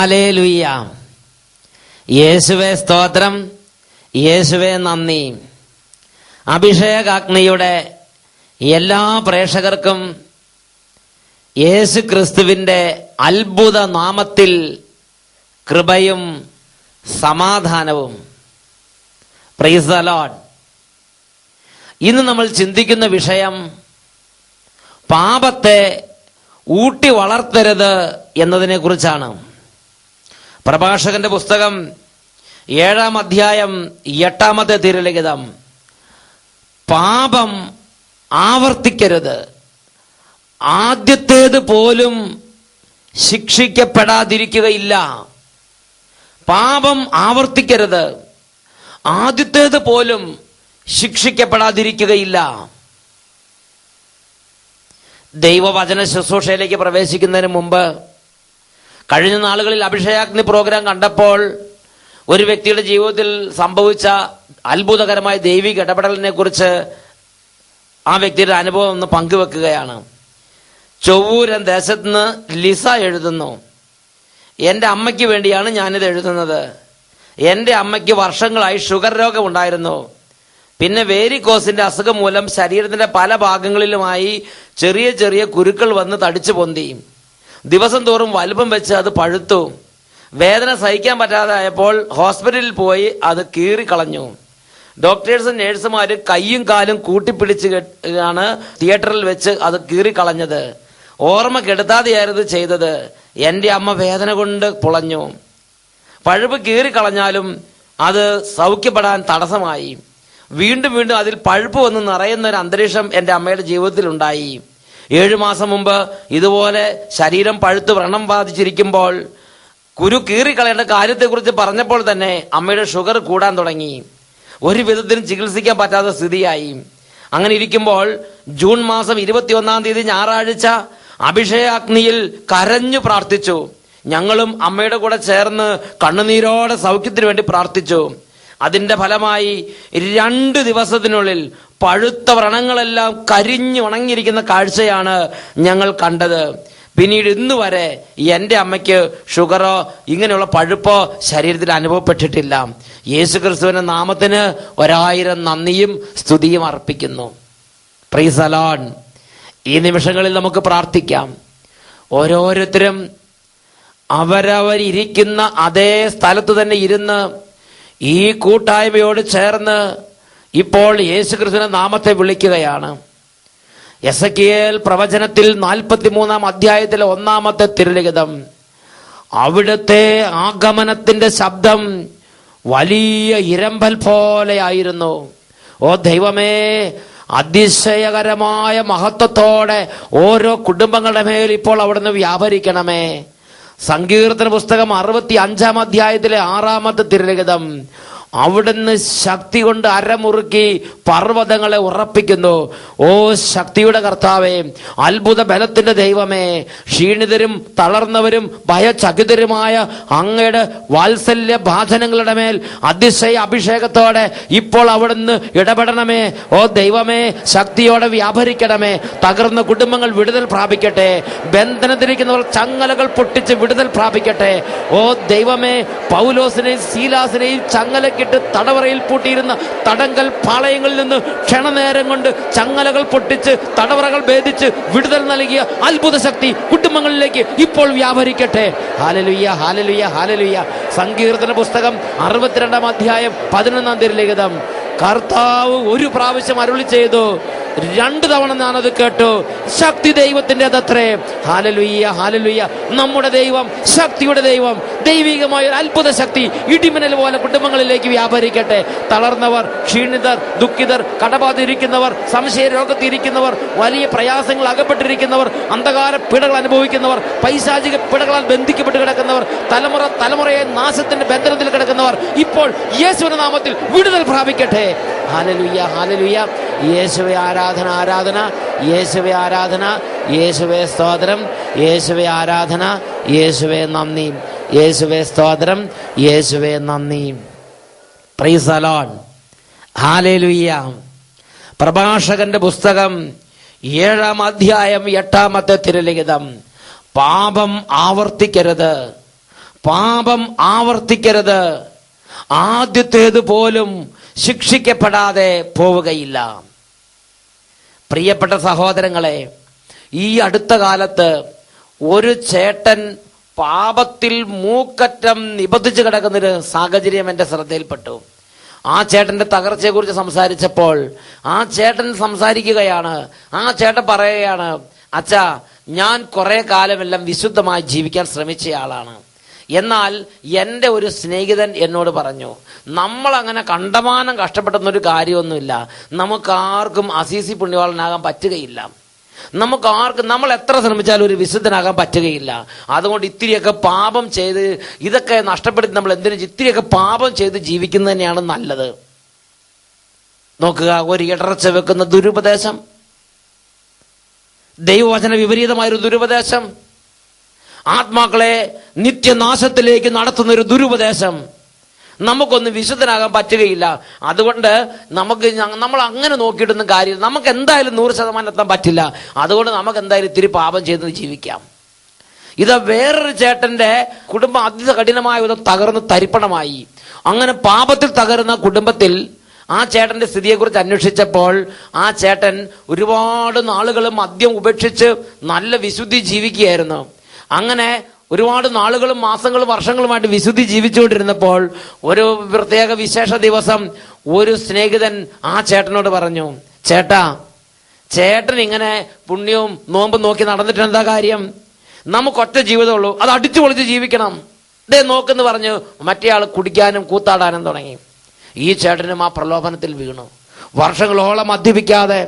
Hallelujah. യേശുവേ സ്തോത്രം, യേശുവേ നന്ദി. അഭിഷേകാഗ്നിയുടെ എല്ലാ പ്രേക്ഷകർക്കും യേശു ക്രിസ്തുവിന്റെ അത്ഭുത നാമത്തിൽ കൃപയും സമാധാനവും. Praise the Lord. ഇന്ന് നമ്മൾ ചിന്തിക്കുന്ന വിഷയം പാപത്തെ ഊട്ടി വളർത്തരുത് എന്നതിനെ കുറിച്ചാണ്. പ്രഭാഷകന്റെ പുസ്തകം 7-ാം അധ്യായം 8-ാമത്തെ തിരുലിഖിതം. പാപം ആവർത്തിക്കരുത്, ആദ്യത്തേത് പോലും ശിക്ഷിക്കപ്പെടാതിരിക്കുകയില്ല. പാപം ആവർത്തിക്കരുത്, ആദ്യത്തേത് പോലും ശിക്ഷിക്കപ്പെടാതിരിക്കുകയില്ല. ദൈവവചന ശുശ്രൂഷയിലേക്ക് പ്രവേശിക്കുന്നതിന് മുമ്പ് കഴിഞ്ഞ നാളുകളിൽ അഭിഷേകാഗ്നി പ്രോഗ്രാം കണ്ടപ്പോൾ ഒരു വ്യക്തിയുടെ ജീവിതത്തിൽ സംഭവിച്ച അത്ഭുതകരമായ ദൈവിക ഇടപെടലിനെ കുറിച്ച് ആ വ്യക്തിയുടെ അനുഭവം ഒന്ന് പങ്കുവെക്കുകയാണ്. ചൊവ്വൂരൻ ദേശത്ത് നിന്ന് ലിസ എഴുതുന്നു, എൻ്റെ അമ്മയ്ക്ക് വേണ്ടിയാണ് ഞാനിത് എഴുതുന്നത്. എൻ്റെ അമ്മയ്ക്ക് വർഷങ്ങളായി ഷുഗർ രോഗം ഉണ്ടായിരുന്നു. പിന്നെ വേരിക്കോസിന്റെ അസുഖം മൂലം ശരീരത്തിന്റെ പല ഭാഗങ്ങളിലുമായി ചെറിയ ചെറിയ കുരുക്കൾ വന്ന് തടിച്ചു പൊന്തി. ദിവസം തോറും വലുപ്പം വെച്ച് അത് പഴുത്തു. വേദന സഹിക്കാൻ പറ്റാതായപ്പോൾ ഹോസ്പിറ്റലിൽ പോയി അത് കീറിക്കളഞ്ഞു. ഡോക്ടേഴ്സും നേഴ്സുമാരും കൈയും കാലും കൂട്ടിപ്പിടിച്ചാണ് തിയേറ്ററിൽ വെച്ച് അത് കീറിക്കളഞ്ഞത്. ഓർമ്മ കെടുത്താതെയായിരുന്നു ചെയ്തത്. എൻ്റെ അമ്മ വേദന കൊണ്ട് പുളഞ്ഞു. പഴുപ്പ് കീറിക്കളഞ്ഞാലും അത് സൗഖ്യപ്പെടാൻ തടസ്സമായി. വീണ്ടും വീണ്ടും അതിൽ പഴുപ്പ് വന്ന് നിറയുന്ന ഒരു അന്തരീക്ഷം എൻ്റെ അമ്മയുടെ ജീവിതത്തിൽ ഉണ്ടായി. 7 മാസം മുമ്പ് ഇതുപോലെ ശരീരം പഴുത്ത് വ്രണം ബാധിച്ചിരിക്കുമ്പോൾ കുരു കീറിക്കളയേണ്ട കാര്യത്തെക്കുറിച്ച് പറഞ്ഞപ്പോൾ തന്നെ അമ്മയുടെ ഷുഗർ കൂടാൻ തുടങ്ങി. ഒരു വിധത്തിലും ചികിത്സിക്കാൻ പറ്റാത്ത സ്ഥിതിയായി. അങ്ങനെ ഇരിക്കുമ്പോൾ ജൂൺ മാസം 21-ാം തീയതി ഞായറാഴ്ച അഭിഷേകാഗ്നിയിൽ കരഞ്ഞു പ്രാർത്ഥിച്ചു. ഞങ്ങളും അമ്മയുടെ കൂടെ ചേർന്ന് കണ്ണുനീരോടെ സൗഖ്യത്തിന് വേണ്ടി പ്രാർത്ഥിച്ചു. അതിന്റെ ഫലമായി 2 ദിവസത്തിനുള്ളിൽ പഴുത്ത വ്രണങ്ങളെല്ലാം കരിഞ്ഞു ഉണങ്ങിയിരിക്കുന്ന കാഴ്ചയാണ് ഞങ്ങൾ കണ്ടത്. പിന്നീട് ഇന്ന് വരെ എൻ്റെ അമ്മയ്ക്ക് ഷുഗറോ ഇങ്ങനെയുള്ള പഴുപ്പോ ശരീരത്തിൽ അനുഭവപ്പെട്ടിട്ടില്ല. യേശു ക്രിസ്തുവിന്റെ നാമത്തിന് 1000 നന്ദിയും സ്തുതിയും അർപ്പിക്കുന്നു. Praise the Lord. ഈ നിമിഷങ്ങളിൽ നമുക്ക് പ്രാർത്ഥിക്കാം. ഓരോരുത്തരും അവരവരിയ്ക്കുന്ന അതേ സ്ഥലത്ത് തന്നെ ഇരുന്ന് ഈ കൂട്ടായ്മയോട് ചേർന്ന് ഇപ്പോൾ യേശു ക്രിസ്തുവിന്റെ നാമത്തെ വിളിക്കുകയാണ്. എസെക്കിയേൽ പ്രവചനത്തിൽ 43-ാം അധ്യായത്തിലെ 1-ാമത്തെ തിരുലിഖിതം. അവിടുത്തെ ആഗമനത്തിന്റെ ശബ്ദം വലിയ ഇരമ്പൽ പോലെയായിരുന്നു. ഓ ദൈവമേ, അതിശയകരമായ മഹത്വത്തോടെ ഓരോ കുടുംബങ്ങളുടെ മേൽ ഇപ്പോൾ അവിടുന്ന് വ്യാപരിക്കണമേ. സങ്കീർത്തന പുസ്തകം 65-ാം അധ്യായത്തിലെ 6-ാമത്തെ തിരുലിഖിതം. അവിടുന്ന് ശക്തി കൊണ്ട് അരമുറുക്കി പർവ്വതങ്ങളെ ഉറപ്പിക്കുന്നു. ഓ ശക്തിയുടെ കർത്താവേ, അത്ഭുത ബലത്തിന്റെ ദൈവമേ, ക്ഷീണിതരും തളർന്നവരും ഭയചകിതരുമായ അങ്ങയുടെ വാത്സല്യ ഭാജനങ്ങളുടെ മേൽ അതിശയ അഭിഷേകത്തോടെ ഇപ്പോൾ അവിടുന്ന് ഇടപെടണമേ. ഓ ദൈവമേ, ശക്തിയോടെ വ്യാപരിക്കണമേ. തകർന്ന കുടുംബങ്ങൾ വിടുതൽ പ്രാപിക്കട്ടെ. ബന്ധനത്തിരിക്കുന്നവർ ചങ്ങലകൾ പൊട്ടിച്ച് വിടുതൽ പ്രാപിക്കട്ടെ. ഓ ദൈവമേ, പൗലോസിനെയും സീലാസിനെയും ചങ്ങല തടവറയിൽ പൂട്ടിയിരുന്ന തടങ്കൽ പാളയങ്ങളിൽ നിന്ന് ക്ഷണനേരം കൊണ്ട് ചങ്ങലകൾ പൊട്ടിച്ച് തടവറകൾ ഭേദിച്ച് വിടുതൽ നൽകിയ അത്ഭുത ശക്തി കുടുംബങ്ങളിലേക്ക് ഇപ്പോൾ വ്യാപരിക്കട്ടെ. Hallelujah, hallelujah, hallelujah. സങ്കീർത്തന പുസ്തകം 62-ാം അധ്യായം 11-ാം തിരുലിഖിതം. കർത്താവ് ഒരു പ്രാവശ്യം അരുളി ചെയ്തു, 2 തവണ ഞാനത് കേട്ടു. ശക്തി ദൈവത്തിൻ്റെതത്രേ. Hallelujah, hallelujah. നമ്മുടെ ദൈവം ശക്തിയുടെ ദൈവം. ദൈവികമായ ഒരു അത്ഭുത ശക്തി ഇടിമിന്നൽ പോലെ കുടുംബങ്ങളിലേക്ക് വ്യാപരിക്കട്ടെ. തളർന്നവർ, ക്ഷീണിതർ, ദുഃഖിതർ, കടബാധിരിക്കുന്നവർ, സംശയ രോഗത്തിരിക്കുന്നവർ, വലിയ പ്രയാസങ്ങൾ അകപ്പെട്ടിരിക്കുന്നവർ, അന്ധകാര പിടകൾ അനുഭവിക്കുന്നവർ, പൈശാചിക പിടകളാൽ ബന്ധിക്കപ്പെട്ട് കിടക്കുന്നവർ, തലമുറയെ നാശത്തിന്റെ ബന്ധനത്തിൽ കിടക്കുന്നവർ ഇപ്പോൾ യേശുവിന്റെ നാമത്തിൽ വിടുതൽ പ്രാപിക്കട്ടെ. Hallelujah, hallelujah. യേശുവേ ആരാധന, ആരാധന. യേശുവേ ആരാധന, യേശുവേ സ്തോത്രം, യേശുവേ ആരാധന, യേശുവേ നന്ദി, യേശുവേ സ്തോത്രം, യേശുവേ നന്ദി. Praise the Lord. ഹല്ലേലൂയ. പ്രഭാഷകന്റെ പുസ്തകം 7-ാം അധ്യായം 8-ാമത്തെ തിരുലിഖിതം. പാപം ആവർത്തിക്കരുത്, പാപം ആവർത്തിക്കരുത്, ആദ്യത്തേത് പോലും ശിക്ഷിക്കപ്പെടാതെ പോവുകയില്ല. പ്രിയപ്പെട്ട സഹോദരങ്ങളെ, ഈ അടുത്ത കാലത്ത് ഒരു ചേട്ടൻ പാപത്തിൽ മൂക്കറ്റം നിബന്ധിച്ച് കിടക്കുന്നൊരു സാഹചര്യം എൻ്റെ ശ്രദ്ധയിൽപ്പെട്ടു. ആ ചേട്ടന്റെ തകർച്ചയെക്കുറിച്ച് സംസാരിച്ചപ്പോൾ ആ ചേട്ടൻ സംസാരിക്കുകയാണ്. ആ ചേട്ടൻ പറയുകയാണ്, അച്ഛാ, ഞാൻ കുറെ കാലമെല്ലാം വിശുദ്ധമായി ജീവിക്കാൻ ശ്രമിച്ചയാളാണ്. എന്നാൽ എൻ്റെ ഒരു സ്നേഹിതൻ എന്നോട് പറഞ്ഞു, നമ്മൾ അങ്ങനെ കണ്ടമാനം കഷ്ടപ്പെടുന്നൊരു കാര്യമൊന്നുമില്ല, നമുക്കാർക്കും അസീസി പുണ്യവാളനാകാൻ പറ്റുകയില്ല, നമുക്കാർക്കും നമ്മൾ എത്ര ശ്രമിച്ചാലും ഒരു വിശുദ്ധനാകാൻ പറ്റുകയില്ല. അതുകൊണ്ട് ഇത്തിരിയൊക്കെ പാപം ചെയ്ത് ഇതൊക്കെ നഷ്ടപ്പെടുത്തി നമ്മൾ എന്തിനും ഇത്തിരിയൊക്കെ പാപം ചെയ്ത് ജീവിക്കുന്നത് തന്നെയാണ് നല്ലത്. നോക്കുക, ഒരു ഇടർച്ച വെക്കുന്ന ദുരുപദേശം, ദൈവവചന വിപരീതമായൊരു ദുരുപദേശം, ആത്മാക്കളെ നിത്യനാശത്തിലേക്ക് നടത്തുന്നൊരു ദുരുപദേശം, നമുക്കൊന്നും വിശുദ്ധനാകാൻ പറ്റുകയില്ല. അതുകൊണ്ട് നമ്മൾ അങ്ങനെ നോക്കിയിട്ടൊന്നും കാര്യമില്ല, നമുക്ക് എന്തായാലും 100% എത്താൻ പറ്റില്ല, അതുകൊണ്ട് നമുക്ക് എന്തായാലും ഇത്തിരി പാപം ചെയ്ത് ജീവിക്കാം. ഇത് വേറൊരു ചേട്ടന്റെ കുടുംബം അതികഠിനമായ വിധം തകർന്ന് തരിപ്പണമായി. അങ്ങനെ പാപത്തിൽ തകർന്ന കുടുംബത്തിൽ ആ ചേട്ടന്റെ സ്ഥിതിയെക്കുറിച്ച് അന്വേഷിച്ചപ്പോൾ ആ ചേട്ടൻ ഒരുപാട് നാളുകൾ മദ്യം ഉപേക്ഷിച്ച് നല്ല വിശുദ്ധി ജീവിക്കുകയായിരുന്നു. അങ്ങനെ ഒരുപാട് നാളുകളും മാസങ്ങളും വർഷങ്ങളുമായിട്ട് വിശുദ്ധി ജീവിച്ചുകൊണ്ടിരുന്നപ്പോൾ ഒരു പ്രത്യേക വിശേഷ ദിവസം ഒരു സ്നേഹിതൻ ആ ചേട്ടനോട് പറഞ്ഞു, ചേട്ടൻ ഇങ്ങനെ പുണ്യവും നോമ്പും നോക്കി നടന്നിട്ട് എന്താ കാര്യം? നമുക്കൊറ്റ ജീവിതമുള്ളൂ, അത് അടിച്ചു പൊളിച്ച് ജീവിക്കണം, ഇതേ നോക്കെന്ന് പറഞ്ഞു മറ്റേ ആൾ കുടിക്കാനും കൂത്താടാനും തുടങ്ങി. ഈ ചേട്ടനും ആ പ്രലോഭനത്തിൽ വീണു. വർഷങ്ങളോളം മദ്യപിക്കാതെ,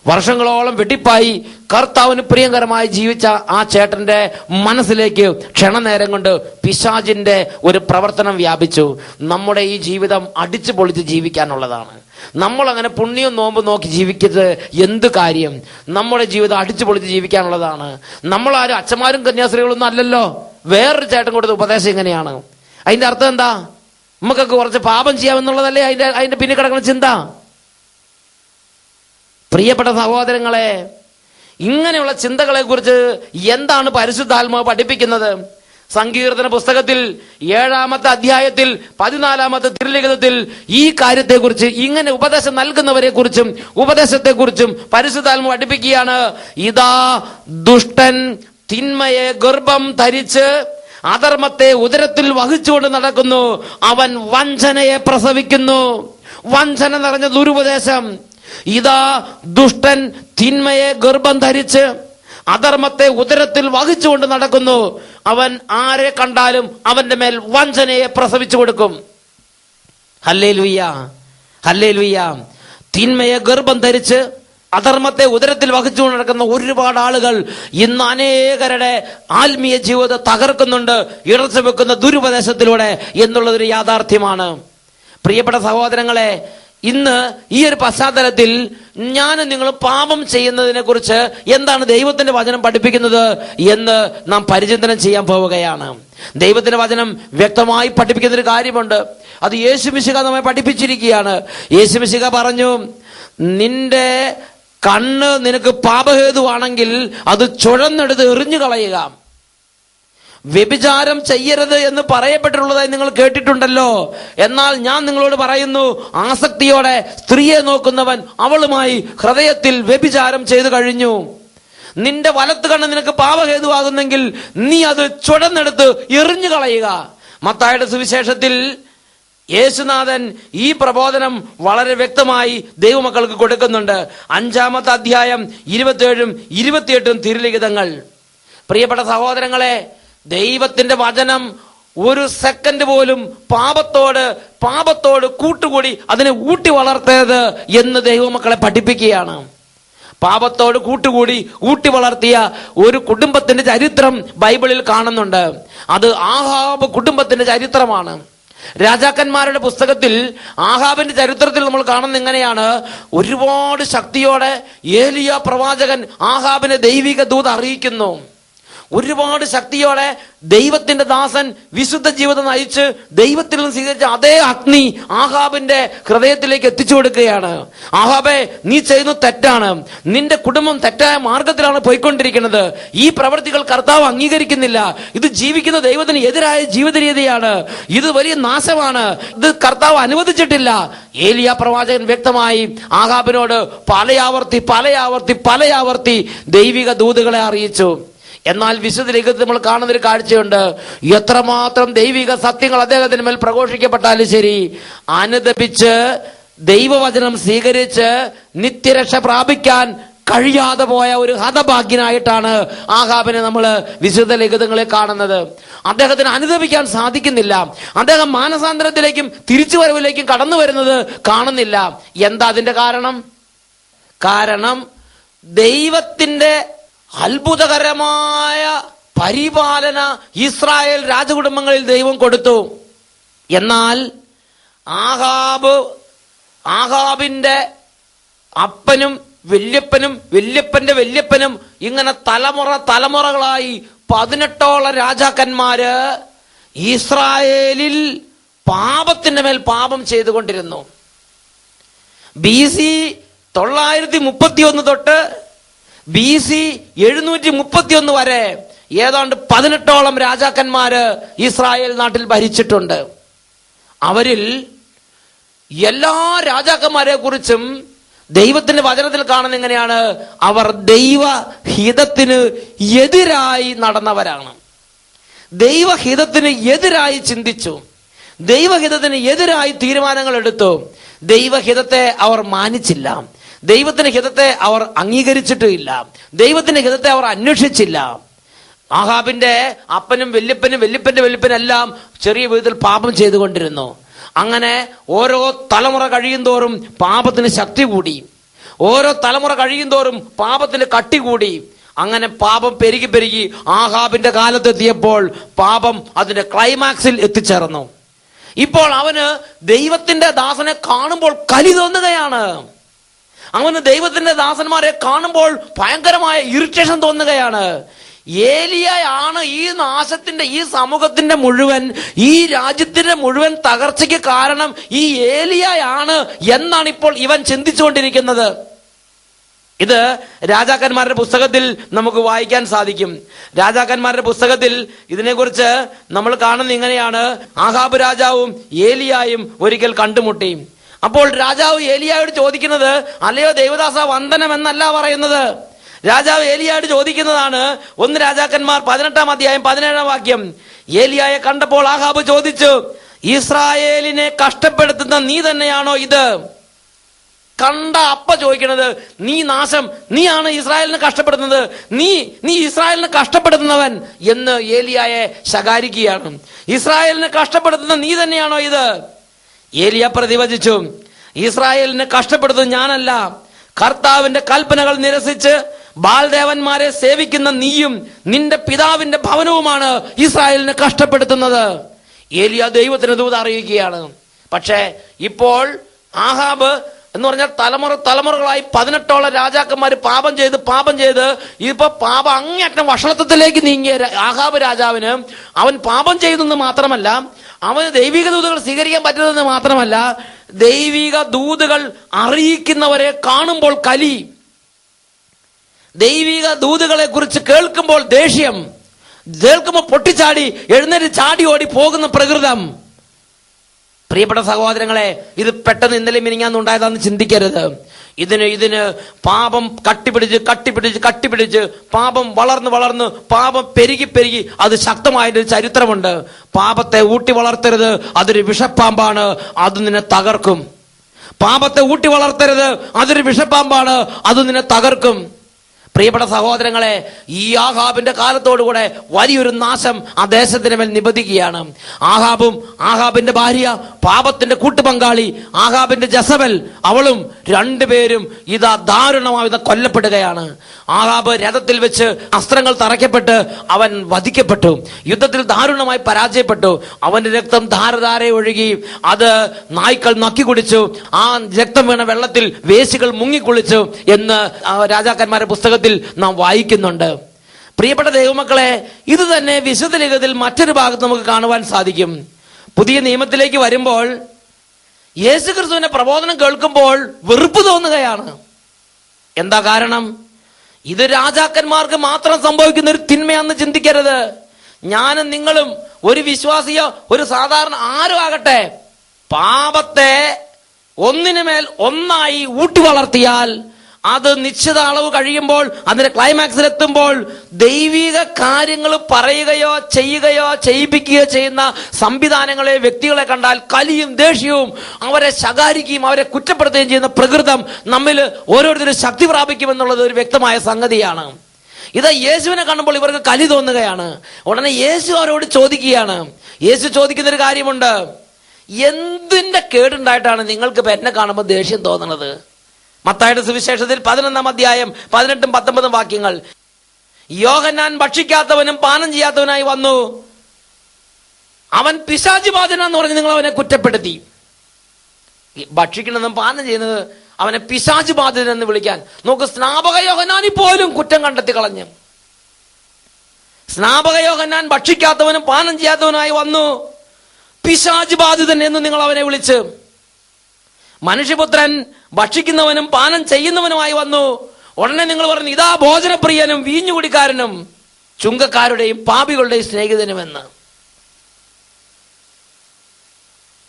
വർഷങ്ങളോളം വെടിപ്പായി കർത്താവിന് പ്രിയങ്കരമായി ജീവിച്ച ആ ചേട്ടന്റെ മനസ്സിലേക്ക് ക്ഷണനേരം കൊണ്ട് പിശാചിന്റെ ഒരു പ്രവർത്തനം വ്യാപിച്ചു. നമ്മുടെ ഈ ജീവിതം അടിച്ചു പൊളിച്ച് ജീവിക്കാനുള്ളതാണ്, നമ്മൾ അങ്ങനെ പുണ്യവും നോമ്പ് നോക്കി ജീവിക്കരുത്, എന്ത് കാര്യം? നമ്മുടെ ജീവിതം അടിച്ചു പൊളിച്ച് ജീവിക്കാനുള്ളതാണ്. നമ്മളാരും അച്ഛന്മാരും കന്യാസ്ത്രീകളൊന്നും അല്ലല്ലോ. വേറൊരു ചേട്ടൻ കൊടുത്ത ഉപദേശം ഇങ്ങനെയാണ്. അതിന്റെ അർത്ഥം എന്താ? നമുക്കൊക്കെ കുറച്ച് പാപം ചെയ്യാമെന്നുള്ളതല്ലേ അതിന്റെ പിന്നിൽ കിടക്കുന്ന ചിന്ത. പ്രിയപ്പെട്ട സഹോദരങ്ങളെ, ഇങ്ങനെയുള്ള ചിന്തകളെ കുറിച്ച് എന്താണ് പരിശുദ്ധാത്മാവ് പഠിപ്പിക്കുന്നത്? സങ്കീർത്തന പുസ്തകത്തിൽ 7-ാമത്തെ അധ്യായത്തിൽ 14-ാമത്തെ തിരുലിഖിതത്തിൽ ഈ കാര്യത്തെക്കുറിച്ച്, ഇങ്ങനെ ഉപദേശം നൽകുന്നവരെ കുറിച്ചും ഉപദേശത്തെക്കുറിച്ചും പരിശുദ്ധാത്മാവ് പഠിപ്പിക്കുകയാണ്. ഇതാ ദുഷ്ടൻ തിന്മയെ ഗർഭം ധരിച്ച് അധർമ്മത്തെ ഉദരത്തിൽ വഹിച്ചുകൊണ്ട് നടക്കുന്നു, അവൻ വഞ്ചനയെ പ്രസവിക്കുന്നു. വഞ്ചന നിറഞ്ഞ ദുരുപദേശം. ഇതാ ദുഷ്ടൻ തിന്മയെ ഗർഭം ധരിച്ച് അധർമ്മത്തെ ഉദരത്തിൽ വഹിച്ചുകൊണ്ട് നടക്കുന്നു, അവൻ ആരെ കണ്ടാലും അവന്റെ മേൽ വഞ്ചനയെ പ്രസവിച്ചു കൊടുക്കും. Hallelujah, hallelujah. തിന്മയെ ഗർഭം ധരിച്ച് അധർമ്മത്തെ ഉദരത്തിൽ വഹിച്ചുകൊണ്ട് നടക്കുന്ന ഒരുപാട് ആളുകൾ ഇന്ന് അനേകരുടെ ആത്മീയ ജീവിതം തകർക്കുന്നുണ്ട്, ഇടർച്ച വെക്കുന്ന ദുരുപദേശത്തിലൂടെ എന്നുള്ളതൊരു യാഥാർത്ഥ്യമാണ്. പ്രിയപ്പെട്ട സഹോദരങ്ങളെ, ഇന്ന് ഈ ഒരു പശ്ചാത്തലത്തിൽ ഞാൻ നിങ്ങൾ പാപം ചെയ്യുന്നതിനെ കുറിച്ച് എന്താണ് ദൈവത്തിന്റെ വചനം പഠിപ്പിക്കുന്നത് എന്ന് നാം പരിചിന്തനം ചെയ്യാൻ പോവുകയാണ്. ദൈവത്തിന്റെ വചനം വ്യക്തമായി പഠിപ്പിക്കുന്ന ഒരു കാര്യമുണ്ട്. അത് യേശുമിശിഹ നമ്മെ പഠിപ്പിച്ചിരിക്കുകയാണ്. യേശുമിശിഹ പറഞ്ഞു, നിന്റെ കണ്ണ് നിനക്ക് പാപഹേതുവാണെങ്കിൽ അത് ചുഴന്നെടുത്ത് എറിഞ്ഞു കളയുക. വ്യഭിചാരം ചെയ്യരുത് എന്ന് പറയപ്പെട്ടിട്ടുള്ളതായി നിങ്ങൾ കേട്ടിട്ടുണ്ടല്ലോ. എന്നാൽ ഞാൻ നിങ്ങളോട് പറയുന്നു, ആസക്തിയോടെ സ്ത്രീയെ നോക്കുന്നവൻ അവളുമായി ഹൃദയത്തിൽ വ്യഭിചാരം ചെയ്തു കഴിഞ്ഞു. നിന്റെ വലത്ത് കണ്ണ് നിനക്ക് പാപഹേതുവാകുന്നെങ്കിൽ നീ അത് ചുഴന്നെടുത്ത് എറിഞ്ഞു കളയുക. മത്തായിയുടെ സുവിശേഷത്തിൽ യേശുനാഥൻ ഈ പ്രബോധനം വളരെ വ്യക്തമായി ദൈവമക്കൾക്ക് കൊടുക്കുന്നുണ്ട്. 5-ാമത്തെ അധ്യായം 27-ഉം 28-ഉം തിരുലിഖിതങ്ങൾ. പ്രിയപ്പെട്ട സഹോദരങ്ങളെ, ദൈവത്തിന്റെ വചനം ഒരു സെക്കൻഡ് പോലും പാപത്തോട് കൂട്ടുകൂടി അതിനെ ഊട്ടി വളർത്തരുത് എന്ന് ദൈവമക്കളെ പഠിപ്പിക്കുകയാണ്. പാപത്തോട് കൂട്ടുകൂടി ഊട്ടി വളർത്തിയ ഒരു കുടുംബത്തിന്റെ ചരിത്രം ബൈബിളിൽ കാണുന്നുണ്ട്. അത് ആഹാബ് കുടുംബത്തിന്റെ ചരിത്രമാണ്. രാജാക്കന്മാരുടെ പുസ്തകത്തിൽ ആഹാബിന്റെ ചരിത്രത്തിൽ നമ്മൾ കാണുന്ന ഇങ്ങനെയാണ്. ഒരുപാട് ശക്തിയോടെ ഏലിയ പ്രവാചകൻ ആഹാബിനെ ദൈവിക ദൂത് അറിയിക്കുന്നു. ഒരുപാട് ശക്തിയോടെ ദൈവത്തിന്റെ ദാസൻ വിശുദ്ധ ജീവിതം നയിച്ച് ദൈവത്തിൽ നിന്ന് സ്വീകരിച്ച അതേ അഗ്നി ആഹാബിന്റെ ഹൃദയത്തിലേക്ക് എത്തിച്ചു കൊടുക്കുകയാണ്. ആഹാബേ, നീ ചെയ്യുന്നത് തെറ്റാണ്, നിന്റെ കുടുംബം തെറ്റായ മാർഗത്തിലാണ് പോയിക്കൊണ്ടിരിക്കുന്നത്, ഈ പ്രവൃത്തികൾ കർത്താവ് അംഗീകരിക്കുന്നില്ല, ഇത് ജീവിക്കുന്ന ദൈവത്തിന് എതിരായ ജീവിത രീതിയാണ്, ഇത് വലിയ നാശമാണ്, ഇത് കർത്താവ് അനുവദിച്ചിട്ടില്ല. ഏലിയ പ്രവാചകൻ വ്യക്തമായി ആഹാബിനോട് പലയാവർത്തി ദൈവിക ദൂതുകളെ അറിയിച്ചു. എന്നാൽ വിശുദ്ധ ലിഖിതത്തിൽ നമ്മൾ കാണുന്നൊരു കാഴ്ചയുണ്ട്. എത്രമാത്രം ദൈവിക സത്യങ്ങൾ അദ്ദേഹത്തിന് മേൽ പ്രഘോഷിക്കപ്പെട്ടാലും ശരി, അനുദപിച്ച് ദൈവവചനം സ്വീകരിച്ച് നിത്യരക്ഷ പ്രാപിക്കാൻ കഴിയാതെ പോയ ഒരു ഹതഭാഗ്യനായിട്ടാണ് ആഹാബിനെ നമ്മൾ വിശുദ്ധ ലിഖിതങ്ങളിൽ കാണുന്നത്. അദ്ദേഹത്തിന് അനുദപിക്കാൻ സാധിക്കുന്നില്ല. അദ്ദേഹം മാനസാന്തരത്തിലേക്കും തിരിച്ചുവരവിലേക്കും കടന്നു വരുന്നത് കാണുന്നില്ല. എന്താ അതിന്റെ കാരണം? ദൈവത്തിന്റെ അത്ഭുതകരമായ പരിപാലന ഇസ്രായേൽ രാജകുടുംബങ്ങളിൽ ദൈവം കൊടുത്തു. എന്നാൽ ആഹാബിന്റെ അപ്പനും വല്യപ്പന്റെ വല്യപ്പനും ഇങ്ങനെ തലമുറകളായി 18ഓളം രാജാക്കന്മാര് ഇസ്രായേലിൽ പാപത്തിന്റെ മേൽ പാപം ചെയ്തുകൊണ്ടിരുന്നു. BC 931 തൊട്ട് BC 731 വരെ ഏതാണ്ട് 18ഓളം രാജാക്കന്മാര് ഇസ്രായേൽ നാട്ടിൽ ഭരിച്ചിട്ടുണ്ട്. അവരിൽ എല്ലാ രാജാക്കന്മാരെ കുറിച്ചും ദൈവത്തിന്റെ വചനത്തിൽ കാണുന്ന എങ്ങനെയാണ്? അവർ ദൈവഹിതത്തിന് എതിരായി നടന്നവരാണ്. ദൈവഹിതത്തിന് എതിരായി ചിന്തിച്ചു, ദൈവഹിതത്തിന് എതിരായി തീരുമാനങ്ങൾ എടുത്തു. ദൈവഹിതത്തെ അവർ മാനിച്ചില്ല, ദൈവത്തിന്റെ ഹിതത്തെ അവർ അംഗീകരിച്ചിട്ടില്ല, ദൈവത്തിന്റെ ഹിതത്തെ അവർ അന്വേഷിച്ചില്ല. ആഹാബിന്റെ അപ്പനും വല്യപ്പന്റെ വല്യപ്പനെല്ലാം ചെറിയ വിധത്തിൽ പാപം ചെയ്തുകൊണ്ടിരുന്നു. അങ്ങനെ ഓരോ തലമുറ കഴിയും തോറും പാപത്തിന് ശക്തി കൂടി, ഓരോ തലമുറ കഴിയും തോറും പാപത്തിന് കട്ടി കൂടി. അങ്ങനെ പാപം പെരുകി ആഹാബിന്റെ കാലത്തെത്തിയപ്പോൾ പാപം അതിന്റെ ക്ലൈമാക്സിൽ എത്തിച്ചേർന്നു. ഇപ്പോൾ അവന് ദൈവത്തിന്റെ ദാസനെ കാണുമ്പോൾ കലി തോന്നുകയാണ്. അവന് ദൈവത്തിന്റെ ദാസന്മാരെ കാണുമ്പോൾ ഭയങ്കരമായ ഇറിറ്റേഷൻ തോന്നുകയാണ്. ഏലിയയാണ് ഈ നാശത്തിന്റെ, ഈ സമൂഹത്തിന്റെ മുഴുവൻ, ഈ രാജ്യത്തിന്റെ മുഴുവൻ തകർച്ചയ്ക്ക് കാരണം ഈ ഏലിയയാണ് എന്നാണ് ഇപ്പോൾ ഇവൻ ചിന്തിച്ചുകൊണ്ടിരിക്കുന്നത്. ഇത് രാജാക്കന്മാരുടെ പുസ്തകത്തിൽ നമുക്ക് വായിക്കാൻ സാധിക്കും. രാജാക്കന്മാരുടെ പുസ്തകത്തിൽ ഇതിനെക്കുറിച്ച് നമ്മൾ കാണുന്ന ഇങ്ങനെയാണ്: ആഹാബ് രാജാവും ഏലിയായും ഒരിക്കൽ കണ്ടുമുട്ടി. അപ്പോൾ രാജാവ് ഏലിയായോട് ചോദിക്കുന്നത്, അല്ലയോ ദേവദാസ, വന്ദനം എന്നല്ല പറയുന്നത്. രാജാവ് ഏലിയായോട് ചോദിക്കുന്നതാണ് 1 രാജാക്കന്മാർ 18-ാം അധ്യായം 17-ാം വാക്യം. ഏലിയായെ കണ്ടപ്പോൾ ആഹാബ് ചോദിച്ചു, ഇസ്രായേലിനെ കഷ്ടപ്പെടുത്തുന്ന നീ തന്നെയാണോ ഇത്? കണ്ട അപ്പ ചോദിക്കണത്, നീ നാശം, നീയാണ് ഇസ്രായേലിനെ കഷ്ടപ്പെടുന്നത്, നീ ഇസ്രായേലിനെ കഷ്ടപ്പെടുത്തുന്നവൻ എന്ന് ഏലിയായെ ശകാരിക്കുകയാണ്. ഇസ്രായേലിനെ കഷ്ടപ്പെടുത്തുന്ന നീ തന്നെയാണോ ഇത്? ഏലിയ പ്രതിവചിച്ചു, ഇസ്രായേലിനെ കഷ്ടപ്പെടുത്തുന്നത് ഞാനല്ല, കർത്താവിന്റെ കൽപ്പനകൾ നിരസിച്ച് ബാൽദേവന്മാരെ സേവിക്കുന്ന നീയും നിന്റെ പിതാവിന്റെ ഭവനവുമാണ് ഇസ്രായേലിനെ കഷ്ടപ്പെടുത്തുന്നത്. ഏലിയ ദൈവത്തിന് ദൂത് അറിയിക്കുകയാണ്. പക്ഷേ ഇപ്പോൾ ആഹാബ് എന്ന് പറഞ്ഞാൽ തലമുറകളായി 18ഓളം രാജാക്കന്മാർ പാപം ചെയ്ത് ഇപ്പൊ പാപം അങ്ങേറ്റം വഷളത്വത്തിലേക്ക് നീങ്ങിയ ആഹാബ് രാജാവിന് അവൻ പാപം ചെയ്തെന്ന് മാത്രമല്ല, അവന് ദൈവിക ദൂതുകൾ സ്വീകരിക്കാൻ പറ്റുന്നതെന്ന് മാത്രമല്ല, ദൈവിക ദൂതുകൾ അറിയിക്കുന്നവരെ കാണുമ്പോൾ കലി, ദൈവിക ദൂതുകളെ കുറിച്ച് കേൾക്കുമ്പോൾ ദേഷ്യം, കേൾക്കുമ്പോൾ പൊട്ടിച്ചാടി എഴുന്നേറ്റ് ചാടി ഓടി പോകുന്ന പ്രകൃതം. പ്രിയപ്പെട്ട സഹോദരങ്ങളെ, ഇത് പെട്ടെന്ന് ഇന്നലെ മിനിങ്ങാന്നുണ്ടായതാന്ന് ചിന്തിക്കരുത്. ഇതിന് പാപം കട്ടിപ്പിടിച്ച് പാപം വളർന്ന് പാപം പെരുകി അത് ശക്തമായൊരു ചരിത്രമുണ്ട്. പാപത്തെ ഊട്ടി വളർത്തരുത്, അതൊരു വിഷപ്പാമ്പാണ്, അത് നിന്നെ തകർക്കും. പാപത്തെ ഊട്ടി വളർത്തരുത്, അതൊരു വിഷപ്പാമ്പാണ്, അത് നിന്നെ തകർക്കും. പ്രിയപ്പെട്ട സഹോദരങ്ങളെ, ഈ ആഹാബിന്റെ കാലത്തോടുകൂടെ വലിയൊരു നാശം ആ ദേശത്തിന് മേൽ നിബന്ധിക്കുകയാണ്. ആഹാബിന്റെ ഭാര്യ, പാപത്തിന്റെ കൂട്ടുപങ്കാളി ആഹാബിന്റെ ജസബൽ, അവളും രണ്ടുപേരും ഇതാ ദാരുണമായി കൊല്ലപ്പെടുകയാണ്. ആഹാബ് രഥത്തിൽ വെച്ച് അസ്ത്രങ്ങൾ തറയ്ക്കപ്പെട്ട് അവൻ വധിക്കപ്പെട്ടു, യുദ്ധത്തിൽ ദാരുണമായി പരാജയപ്പെട്ടു. അവന്റെ രക്തം ധാരധാരെ ഒഴുകി, അത് നായ്ക്കൾ നക്കി കുടിച്ചു. ആ രക്തം വീണ വെള്ളത്തിൽ വേശികൾ മുങ്ങിക്കുളിച്ചു എന്ന് രാജാക്കന്മാരുടെ പുസ്തകത്തിൽ നാം വായിക്കുന്നുണ്ട്. പ്രിയപ്പെട്ട ദൈവമക്കളെ, ഇത് തന്നെ വിശുദ്ധ ലിഖിതത്തിൽ മറ്റൊരു ഭാഗത്ത് നമുക്ക് കാണുവാൻ സാധിക്കും. പുതിയ നിയമത്തിലേക്ക് വരുമ്പോൾ യേശുക്രിസ്തുവിന്റെ പ്രബോധനം കേൾക്കുമ്പോൾ വെറുപ്പ് തോന്നുകയാണ്. എന്താ കാരണം? ഇത് രാജാക്കന്മാർക്ക് മാത്രം സംഭവിക്കുന്ന ഒരു തിന്മയാണെന്ന് ചിന്തിക്കരുത്. ഞാനും നിങ്ങളും, ഒരു വിശ്വാസിയോ ഒരു സാധാരണ ആരും ആകട്ടെ, പാപത്തെ ഒന്നിനുമേൽ ഒന്നായി ഊട്ടി വളർത്തിയാൽ അത് നിശ്ചിത അളവ് കഴിയുമ്പോൾ, അതിന്റെ ക്ലൈമാക്സിൽ എത്തുമ്പോൾ, ദൈവിക കാര്യങ്ങൾ പറയുകയോ ചെയ്യുകയോ ചെയ്യിപ്പിക്കുകയോ ചെയ്യുന്ന സംവിധാനങ്ങളെ, വ്യക്തികളെ കണ്ടാൽ കലിയും ദേഷ്യവും, അവരെ ശകാരിക്കുകയും അവരെ കുറ്റപ്പെടുത്തുകയും ചെയ്യുന്ന പ്രകൃതം നമ്മിൽ ഓരോരുത്തരും ശക്തി പ്രാപിക്കുമെന്നുള്ളത് ഒരു വ്യക്തമായ സംഗതിയാണ്. ഇത് യേശുവിനെ കാണുമ്പോൾ ഇവർക്ക് കലി തോന്നുകയാണ്. ഉടനെ യേശു അവരോട് ചോദിക്കുകയാണ്. യേശു ചോദിക്കുന്നൊരു കാര്യമുണ്ട്. എന്തിന്റെ കേടുണ്ടായിട്ടാണ് നിങ്ങൾക്ക് എന്നെ കാണുമ്പോൾ ദേഷ്യം തോന്നുന്നത്? മത്തായിയുടെ സുവിശേഷത്തിൽ 11-ാം അധ്യായം 18-ഉം 19-ഉം വാക്യങ്ങൾ. യോഹന്നാൻ ഭക്ഷിക്കാത്തവനും പാനം ചെയ്യാത്തവനായി വന്നു, അവൻ പിശാചുബാധനാന്ന് പറഞ്ഞ് നിങ്ങൾ അവനെ കുറ്റപ്പെടുത്തി. ഭക്ഷിക്കണമെന്നും പാനം ചെയ്യുന്നത് അവനെ പിശാചുബാധിതനെന്ന് വിളിക്കാൻ നോക്ക്. സ്നാപക യോഹന്നാനിൽ പോലും കുറ്റം കണ്ടെത്തി കളഞ്ഞു. സ്നാപക യോഹന്നാൻ ഭക്ഷിക്കാത്തവനും പാനം ചെയ്യാത്തവനായി വന്നു, പിശാചുബാധിതൻ എന്ന് നിങ്ങൾ അവനെ വിളിച്ച്. മനുഷ്യപുത്രൻ ഭക്ഷിക്കുന്നവനും പാനം ചെയ്യുന്നവനുമായി വന്നു, ഉടനെ നിങ്ങൾ പറഞ്ഞു ഇതാ ഭോജനപ്രിയനും വീഞ്ഞുകുടിക്കാരനും ചുങ്കക്കാരുടെയും പാപികളുടെയും സ്നേഹിതനുമെന്ന്.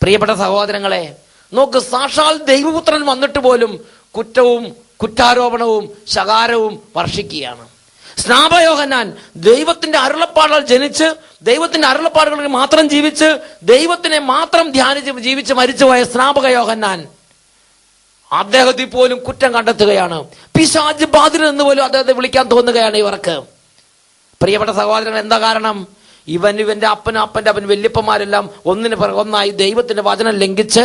പ്രിയപ്പെട്ട സഹോദരങ്ങളെ, നോക്ക്, സാക്ഷാൽ ദൈവപുത്രൻ വന്നിട്ട് പോലും കുറ്റവും കുറ്റാരോപണവും ശകാരവും വർഷിക്കുകയാണ്. സ്നാപക യോഹന്നാൻ ദൈവത്തിന്റെ അരുളപ്പാടുകൾ ജനിച്ച്, ദൈവത്തിന്റെ അരുളപ്പാടുകളിൽ മാത്രം ജീവിച്ച്, ദൈവത്തിനെ മാത്രം ധ്യാനിച്ച് ജീവിച്ച് മരിച്ചുപോയ സ്നാപക യോഹന്നാൻ അദ്ദേഹത്തിൽ പോലും കുറ്റം കണ്ടെത്തുകയാണ്. പിശാച് ബാധിതൻ എന്ന് പോലും അദ്ദേഹത്തെ വിളിക്കാൻ തോന്നുകയാണ് ഇവർക്ക്. പ്രിയപ്പെട്ട സഹോദരങ്ങൾ, എന്താ കാരണം? ഇവന്റെ അപ്പനും അപ്പന്റെ അപ്പൻ വല്യപ്പന്മാരെല്ലാം ഒന്നിന് ഒന്നായി ദൈവത്തിന്റെ വചനം ലംഘിച്ച്,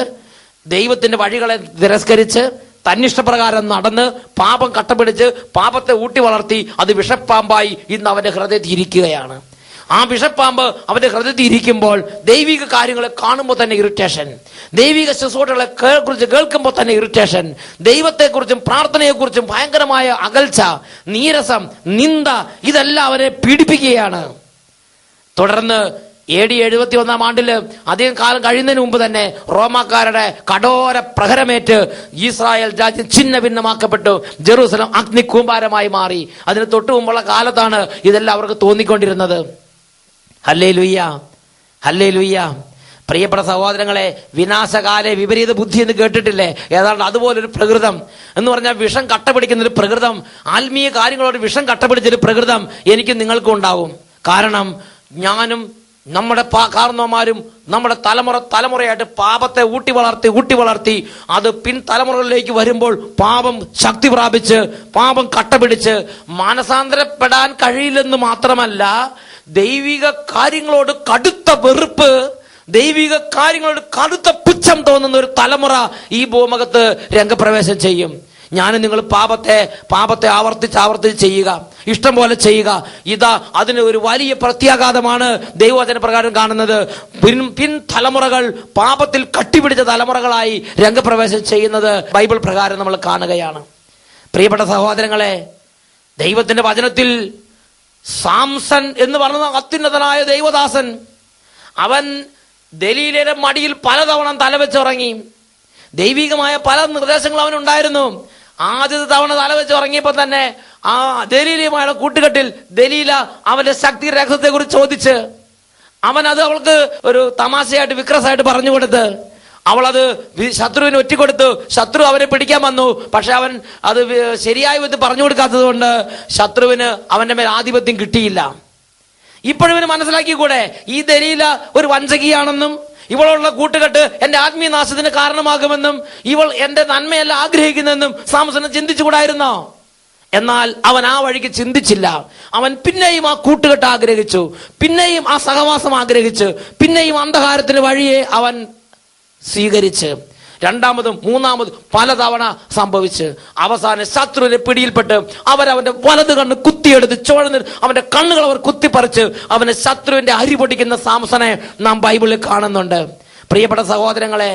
ദൈവത്തിന്റെ വഴികളെ തിരസ്കരിച്ച്, തന്നിഷ്ടപ്രകാരം നടന്ന്, പാപം കട്ടപിടിച്ച്, പാപത്തെ ഊട്ടി വളർത്തി അത് വിഷപ്പാമ്പായി ഇന്ന് അവന്റെ ഹൃദയത്തിൽ ഇരിക്കുകയാണ്. ആ വിഷപ്പാമ്പ് അവന്റെ ഹൃദയത്തിൽ ഇരിക്കുമ്പോൾ ദൈവിക കാര്യങ്ങളെ കാണുമ്പോൾ തന്നെ ഇറിറ്റേഷൻ, ദൈവിക ശുശ്രൂഷകളെ കുറിച്ച് കേൾക്കുമ്പോൾ തന്നെ ഇറിറ്റേഷൻ, ദൈവത്തെക്കുറിച്ചും പ്രാർത്ഥനയെക്കുറിച്ചും ഭയങ്കരമായ അകൽച്ച, നീരസം, നിന്ദ, ഇതെല്ലാം അവരെ പീഡിപ്പിക്കുകയാണ്. തുടർന്ന് AD 71-ാം ആണ്ടില് അധികം കാലം കഴിയുന്നതിന് മുമ്പ് തന്നെ റോമാക്കാരുടെ കഠോര പ്രഹരമേറ്റ് ഇസ്രായേൽ രാജ്യം ഛിന്ന ഭിന്നമാക്കപ്പെട്ടു. ജെറൂസലം അഗ്നിക്കൂമ്പാരമായി മാറി. അതിന് തൊട്ടു മുമ്പുള്ള കാലത്താണ് ഇതെല്ലാം അവർക്ക് തോന്നിക്കൊണ്ടിരുന്നത്. Hallelujah, hallelujah. പ്രിയപ്പെട്ട സഹോദരങ്ങളെ, വിനാശകാലെ വിപരീത ബുദ്ധി എന്ന് കേട്ടിട്ടില്ലേ? ഏതാണ്ട് അതുപോലൊരു പ്രകൃതം എന്ന് പറഞ്ഞാൽ വിഷം കട്ടപിടിക്കുന്നൊരു പ്രകൃതം, ആത്മീയ കാര്യങ്ങളോട് വിഷം കട്ടപിടിച്ചൊരു പ്രകൃതം എനിക്കും നിങ്ങൾക്കും ഉണ്ടാവും. കാരണം ഞാനും നമ്മുടെ കാരണവന്മാരും നമ്മുടെ തലമുറയായിട്ട് പാപത്തെ ഊട്ടി വളർത്തി അത് പിൻതലമുറകളിലേക്ക് വരുമ്പോൾ പാപം ശക്തി പ്രാപിച്ച്, പാപം കട്ടപിടിച്ച് മാനസാന്തരപ്പെടാൻ കഴിയില്ലെന്ന് മാത്രമല്ല, ദൈവിക കാര്യങ്ങളോട് കടുത്ത വെറുപ്പ്, ദൈവിക കാര്യങ്ങളോട് കടുത്ത പുച്ഛം തോന്നുന്ന ഒരു തലമുറ ഈ ഭൂമുഖത്ത് രംഗപ്രവേശം ചെയ്യും. ഞാനും നിങ്ങൾ പാപത്തെ ആവർത്തിച്ച് ചെയ്യുക, ഇഷ്ടം പോലെ ചെയ്യുക. ഇതാ അതിന് ഒരു വലിയ പ്രത്യാഘാതമാണ് ദൈവവചന പ്രകാരം കാണുന്നത്. പിൻ തലമുറകൾ പാപത്തിൽ കട്ടിപിടിച്ച തലമുറകളായി രംഗപ്രവേശം ചെയ്യുന്നത് ബൈബിൾ പ്രകാരം നമ്മൾ കാണുകയാണ്. പ്രിയപ്പെട്ട സഹോദരങ്ങളെ, ദൈവത്തിന്റെ വചനത്തിൽ സാംസൺ എന്ന് പറയുന്ന അത്യുന്നതനായ ദൈവദാസൻ, അവൻ ദലീലയുടെ മടിയിൽ പലതവണ തലവെച്ചുറങ്ങി. ദൈവികമായ പല നിർദ്ദേശങ്ങളും അവനുണ്ടായിരുന്നു. ആദ്യത്തെ തവണ തലവെച്ച് ഉറങ്ങിയപ്പോൾ തന്നെ ആ ദലീലയുമായുള്ള കൂട്ടുകെട്ടിൽ ദലീല അവന്റെ ശക്തി രഹസ്യത്തെ കുറിച്ച് ചോദിച്ച്, അവനത് അവൾക്ക് ഒരു തമാശയായിട്ട് വിക്രസായിട്ട് പറഞ്ഞു കൊടുത്ത്, അവളത് ശത്രുവിന് ഒറ്റിക്കൊടുത്തു. ശത്രു അവനെ പിടിക്കാൻ വന്നു. പക്ഷെ അവൻ അത് ശരിയായ വിധത്തിൽ പറഞ്ഞു കൊടുക്കാത്തത് കൊണ്ട് ശത്രുവിന് അവന്റെ മേൽ ആധിപത്യം കിട്ടിയില്ല. ഇപ്പോഴിവന് മനസ്സിലാക്കിക്കൂടെ ഈ ദലീല ഒരു വഞ്ചകിയാണെന്നും ഇവളുള്ള കൂട്ടുകെട്ട് എന്റെ ആത്മീയ നാശത്തിന് കാരണമാകുമെന്നും ഇവൾ എന്റെ നന്മയല്ല ആഗ്രഹിക്കുന്നെന്നും സാംസന് ചിന്തിച്ചുകൂടായിരുന്നോ? എന്നാൽ അവൻ ആ വഴിക്ക് ചിന്തിച്ചില്ല. അവൻ പിന്നെയും ആ കൂട്ടുകെട്ട് ആഗ്രഹിച്ചു, പിന്നെയും ആ സഹവാസം ആഗ്രഹിച്ചു, പിന്നെയും അന്ധകാരത്തിന് വഴിയെ അവൻ സ്വീകരിച്ച് രണ്ടാമതും മൂന്നാമതും പലതവണ സംഭവിച്ച് അവസാനം ശത്രുവിന്റെ പിടിയിൽപ്പെട്ട് അവരവന്റെ വലത് കണ്ണ് കുത്തിയെടുത്ത് ചോഴന്ന് അവന്റെ കണ്ണുകൾ അവർ കുത്തിപ്പറിച്ച് അവനെ ശത്രുവിന്റെ അരി പൊടിക്കുന്ന സാംസനെ നാം ബൈബിളിൽ കാണുന്നുണ്ട്. പ്രിയപ്പെട്ട സഹോദരങ്ങളെ,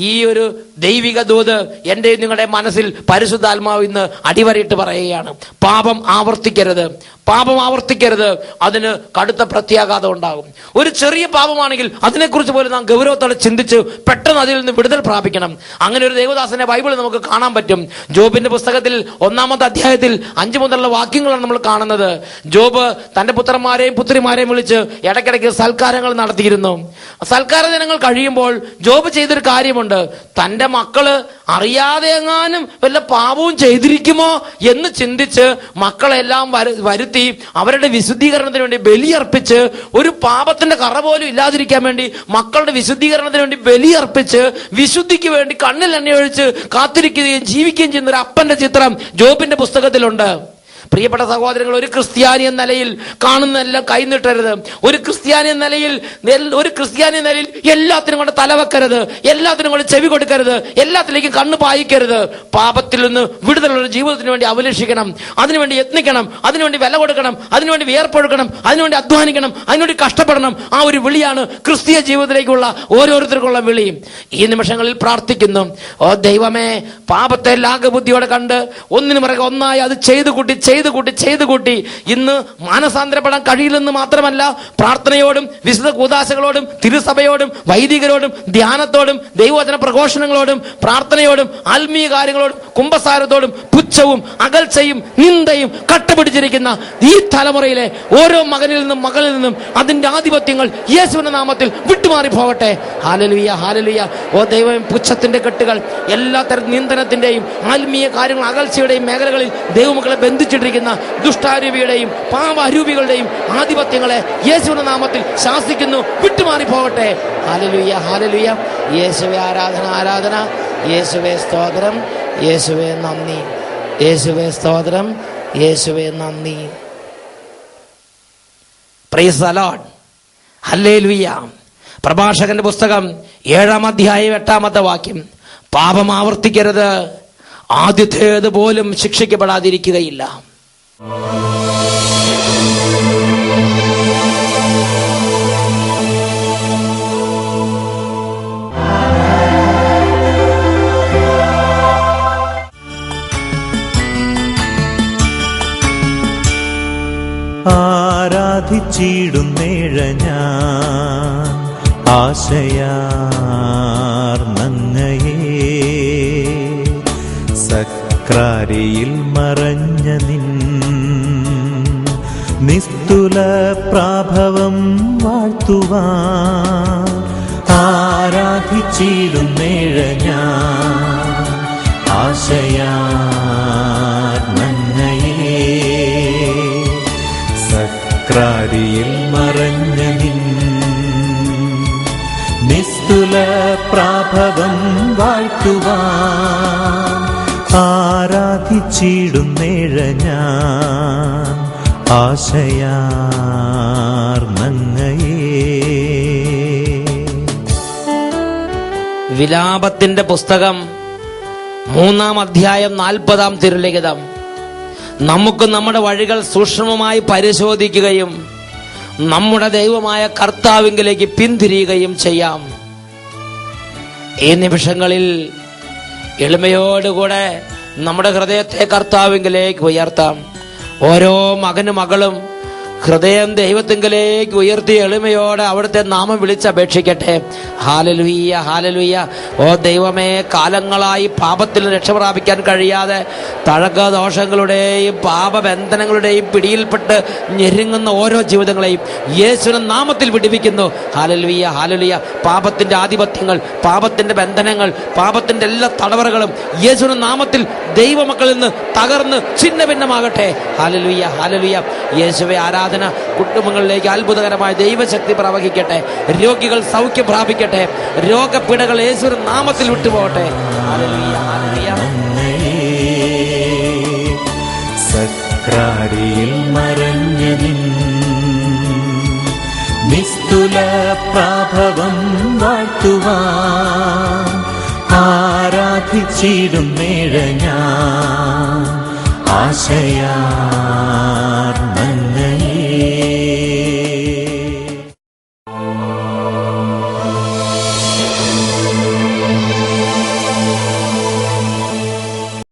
ഈ ഒരു ദൈവിക ദൂത് എൻ്റെ നിങ്ങളുടെ മനസ്സിൽ പരിശുദ്ധാത്മാവ് ഇന്ന് അടിവരയിട്ട് പറയുകയാണ്. പാപം ആവർത്തിക്കരുത്, പാപം ആവർത്തിക്കരുത്. അതിന് കടുത്ത പ്രത്യാഘാതം ഉണ്ടാകും. ഒരു ചെറിയ പാപമാണെങ്കിൽ അതിനെക്കുറിച്ച് പോലും നാം ഗൗരവത്തോടെ ചിന്തിച്ച് പെട്ടെന്ന് അതിൽ നിന്ന് വിടുതൽ പ്രാപിക്കണം. അങ്ങനെ ഒരു ദൈവദാസന്റെ ബൈബിൾ നമുക്ക് കാണാൻ പറ്റും. ജോബിന്റെ പുസ്തകത്തിൽ 1-ാമത്തെ അധ്യായത്തിൽ 5 മുതലുള്ള വാക്യങ്ങളാണ് നമ്മൾ കാണുന്നത്. ജോബ് തന്റെ പുത്രന്മാരെയും പുത്രിമാരെയും വിളിച്ച് ഇടയ്ക്കിടയ്ക്ക് സൽക്കാരങ്ങൾ നടത്തിയിരുന്നു. സൽക്കാര ദിനങ്ങൾ കഴിയുമ്പോൾ ജോബ് ചെയ്തൊരു കാര്യമുണ്ട്. തന്റെ മക്കള് അറിയാതെ എങ്ങാനും വല്ല പാപവും ചെയ്തിരിക്കുമോ എന്ന് ചിന്തിച്ച് മക്കളെല്ലാം വരുത്തി അവരുടെ വിശുദ്ധീകരണത്തിന് വേണ്ടി ബലിയർപ്പിച്ച്, ഒരു പാപത്തിന്റെ കറ പോലും ഇല്ലാതിരിക്കാൻ വേണ്ടി മക്കളുടെ വിശുദ്ധീകരണത്തിന് വേണ്ടി ബലിയർപ്പിച്ച്, വിശുദ്ധിക്ക് വേണ്ടി കണ്ണിൽ എണ്ണ ഒഴിച്ച് കാത്തിരിക്കുകയും ജീവിക്കുകയും ചെയ്യുന്ന ഒരു അപ്പന്റെ ചിത്രം ജോബിന്റെ പുസ്തകത്തിലുണ്ട്. പ്രിയപ്പെട്ട സഹോദരങ്ങൾ, ഒരു ക്രിസ്ത്യാനി എന്ന നിലയിൽ കാണുന്നതെല്ലാം കൈനീട്ടരുത്. ഒരു ക്രിസ്ത്യാനി എന്ന നിലയിൽ എല്ലാത്തിനും കൊണ്ട് തലവെക്കരുത്, എല്ലാത്തിനും കൊണ്ട് ചെവി കൊടുക്കരുത്, എല്ലാത്തിലേക്കും കണ്ണ് പായിക്കരുത്. പാപത്തിൽ നിന്ന് വിടുതലുള്ള ജീവിതത്തിന് വേണ്ടി അഭിലഷിക്കണം, അതിനുവേണ്ടി യത്നിക്കണം, അതിനുവേണ്ടി വില കൊടുക്കണം, അതിനുവേണ്ടി വിയർപ്പൊഴുക്കണം, അതിനുവേണ്ടി അധ്വാനിക്കണം, അതിനുവേണ്ടി കഷ്ടപ്പെടണം. ആ ഒരു വിളിയാണ് ക്രിസ്തീയ ജീവിതത്തിലേക്കുള്ള ഓരോരുത്തർക്കുള്ള വിളി. ഈ നിമിഷങ്ങളിൽ പ്രാർത്ഥിക്കുന്നു, ഓ ദൈവമേ, പാപത്തെ ലാഘബുദ്ധിയോടെ കണ്ട് ഒന്നിനു പിറകെ ഒന്നായി അത് ചെയ്തു കൂട്ടി ഇന്ന് മാനസാന്തരപ്പെടാൻ കഴിയില്ലെന്ന് മാത്രമല്ല, പ്രാർത്ഥനയോടും വിശുദ്ധ കൂദാശകളോടും തിരുസഭയോടും വൈദികരോടും ധ്യാനത്തോടും ദൈവവചന പ്രഘോഷണങ്ങളോടും പ്രാർത്ഥനയോടും ആത്മീയ കാര്യങ്ങളോടും കുമ്പസാരത്തോടും പുച്ഛവും അകൽച്ചയും നിന്ദയും കട്ടുപിടിച്ചിരിക്കുന്ന ഈ തലമുറയിലെ ഓരോ മകനിൽ നിന്നും മകളിൽ നിന്നും അതിന്റെ ആധിപത്യങ്ങൾ യേശുവിന്റെ നാമത്തിൽ വിട്ടുമാറി പോകട്ടെ. Hallelujah, hallelujah. ഓ ദൈവം, പുച്ഛത്തിന്റെ കെട്ടുകൾ, എല്ലാ തരം നിന്ദനത്തിന്റെയും ആത്മീയ കാര്യങ്ങൾ അകൽച്ചയുടെയും മേഖലകളിൽ ദൈവമക്കളെ ബന്ധിച്ചിട്ടിരിക്കുന്ന ദുഷ്ടാരൂപിയുടെയും പാപാരൂപികളുടെയും ആധിപത്യങ്ങളെ യേശുവിന്റെ നാമത്തിൽ ശാസിക്കുന്നു, വിട്ടുമാറി പോകട്ടെ. Hallelujah, hallelujah. യേശുവേ ആരാധന, ആരാധന. യേശുവേ സ്തോത്രം, യേശുവേ നന്ദി, യേശുവേ സ്തോത്രം, യേശുവേ നന്ദി. Praise the Lord. ഹല്ലേലൂയ. പ്രഭാഷകന്റെ പുസ്തകം 7-ാം അധ്യായം 8-ാമത്തെ വാക്യം, പാപം ആവർത്തിക്കരുത്, ആദ്യത്തേത് പോലും ശിക്ഷിക്കപ്പെടാതിരിക്കുകയില്ല. ആരാധിച്ചിടുന്നേഴ ഞാൻ ആശയാർന്നങ്ങയെ, സക്രാരിയിൽ മറഞ്ഞ നിൻ നിസ്തുല പ്രാഭവം വാഴ്ത്തുവാൻ ആരാധിച്ചിടുന്നേഴ ഞാൻ ആശയാർന്നങ്ങയെ, സക്രാരിയിൽ മറഞ്ഞ നിൻ നിസ്തുല പ്രാഭവം വാഴ്ത്തുവാൻ ആരാധിച്ചിടുന്നേഴ ഞാൻ ആശയാർന്നങ്ങയെ. വിലാപത്തിന്റെ പുസ്തകം 3-ാം അധ്യായം 40-ാം തിരുലിഖിതം, നമുക്ക് നമ്മുടെ വഴികൾ സൂക്ഷ്മമായി പരിശോധിക്കുകയും നമ്മുടെ ദൈവമായ കർത്താവിങ്കിലേക്ക് പിന്തിരിയുകയും ചെയ്യാം. ഈ നിമിഷങ്ങളിൽ എളിമയോടുകൂടെ നമ്മുടെ ഹൃദയത്തെ കർത്താവിങ്കിലേക്ക് ഉയർത്താം. ഓരോ മകനും മകളും ഹൃദയം ദൈവത്തിങ്കലേക്ക് ഉയർത്തി എളിമയോടെ അവിടുത്തെ നാമം വിളിച്ചപേക്ഷിക്കട്ടെ. Hallelujah, hallelujah. ഓ ദൈവമേ, കാലങ്ങളായി പാപത്തിൽ രക്ഷപ്രാപിക്കാൻ കഴിയാതെ തഴക്കദോഷങ്ങളുടെയും പാപബന്ധനങ്ങളുടെയും പിടിയിൽപ്പെട്ട് ഞെരുങ്ങുന്ന ഓരോ ജീവിതങ്ങളെയും യേശുവിന്റെ നാമത്തിൽ വിടുവിക്കുന്നു. Hallelujah, hallelujah. പാപത്തിന്റെ ആധിപത്യങ്ങൾ, പാപത്തിന്റെ ബന്ധനങ്ങൾ, പാപത്തിന്റെ എല്ലാ തടവറകളും യേശുവിന്റെ നാമത്തിൽ ദൈവമക്കളിൽ നിന്ന് തകർന്ന് ഛിന്ന ഭിന്നമാകട്ടെ. Hallelujah, hallelujah. യേശുവേ ആരാധന. കുടുംബങ്ങളിലേക്ക് അത്ഭുതകരമായ ദൈവശക്തി പ്രവഹിക്കട്ടെ. രോഗികൾ സൗഖ്യം പ്രാപിക്കട്ടെ. രോഗപീഠകൾ യേശുവിന്റെ നാമത്തിൽ വിട്ടുപോകട്ടെ. Hallelujah, hallelujah. സക്രാരിയിൽ മറഞ്ഞ നിൻ നിസ്തുല പ്രാഭവം വാഴ്ത്തുവാൻ ആരാധിച്ചിടുന്നേഴ ഞാൻ ആശയാ